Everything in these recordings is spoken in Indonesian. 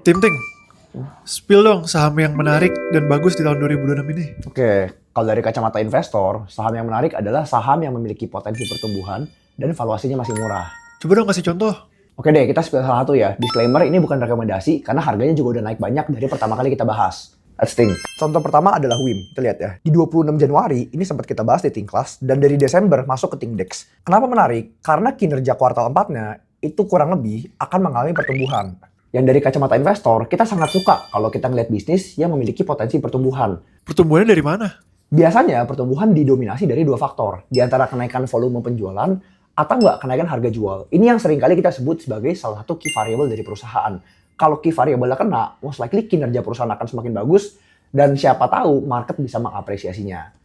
Tim Ting, spill dong saham yang menarik dan bagus di tahun 2026 ini. Oke, kalau dari kacamata investor, saham yang menarik adalah saham yang memiliki potensi pertumbuhan dan valuasinya masih murah. Coba dong kasih contoh. Oke deh, kita spill salah satu ya. Disclaimer, ini bukan rekomendasi karena harganya juga udah naik banyak dari pertama kali kita bahas. Let's think. Contoh pertama adalah WIM. Kita lihat ya. Di 26 Januari, ini sempat kita bahas di Think Class, dan dari Desember masuk ke Think Dex. Kenapa menarik? Karena kinerja kuartal 4-nya itu kurang lebih akan mengalami pertumbuhan. Yang dari kacamata investor, kita sangat suka kalau kita ngeliat bisnis yang memiliki potensi pertumbuhan. Pertumbuhannya dari mana? Biasanya pertumbuhan didominasi dari dua faktor, di antara kenaikan volume penjualan atau nggak kenaikan harga jual. Ini yang seringkali kita sebut sebagai salah satu key variable dari perusahaan. Kalau key variable kena, most likely kinerja perusahaan akan semakin bagus dan siapa tahu market bisa mengapresiasinya.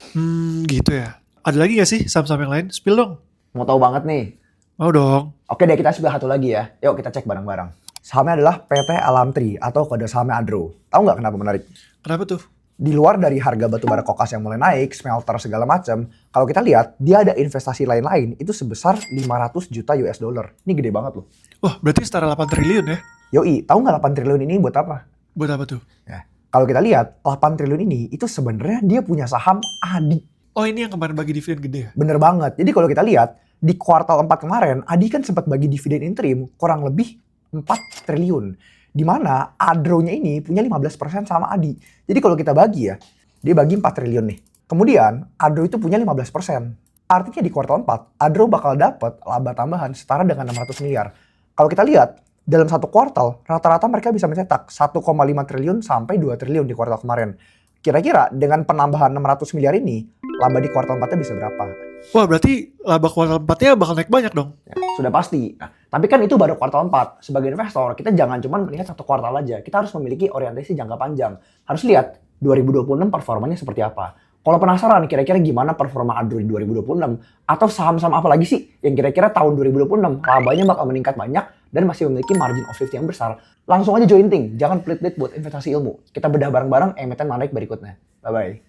Gitu ya. Ada lagi nggak sih saham-saham yang lain? Spill dong. Mau tahu banget nih? Mau dong. Oke deh, kita spill satu lagi ya. Yuk kita cek bareng-bareng. Sahamnya adalah PT Alamtri atau kode sahamnya ADRO. Tahu nggak kenapa menarik? Kenapa tuh? Di luar dari harga batubara kokas yang mulai naik, smelter segala macam, kalau kita lihat dia ada investasi lain-lain itu sebesar 500 juta US dollar. Ini gede banget loh. Wah, berarti setara 8 triliun ya? Yoi, tahu nggak 8 triliun ini buat apa? Buat apa tuh? Ya, kalau kita lihat 8 triliun ini itu sebenarnya dia punya saham ADI. Oh, ini yang kemarin bagi dividen gede ya? Bener banget. Jadi kalau kita lihat di kuartal 4 kemarin, ADI kan sempat bagi dividen interim kurang lebih 4 triliun. Di mana ADRO-nya ini punya 15% sama ADI. Jadi kalau kita bagi ya, dia bagi 4 triliun nih. Kemudian ADRO itu punya 15%. Artinya di kuartal 4, ADRO bakal dapat laba tambahan setara dengan 600 miliar. Kalau kita lihat, dalam satu kuartal, rata-rata mereka bisa mencetak 1,5 triliun sampai 2 triliun di kuartal kemarin. Kira-kira dengan penambahan 600 miliar ini, laba di kuartal 4-nya bisa berapa? Wah, berarti laba kuartal 4-nya bakal naik banyak dong? Ya, sudah pasti. Nah, tapi kan itu baru kuartal 4. Sebagai investor, kita jangan cuma melihat satu kuartal aja. Kita harus memiliki orientasi jangka panjang. Harus lihat 2026 performanya seperti apa. Kalau penasaran kira-kira gimana performa ADRO di 2026, atau saham-saham apa lagi sih yang kira-kira tahun 2026 labanya bakal meningkat banyak dan masih memiliki margin of safety yang besar, langsung aja join Think. Jangan pelit-pelit buat investasi ilmu. Kita bedah bareng-bareng emiten menarik berikutnya. Bye-bye.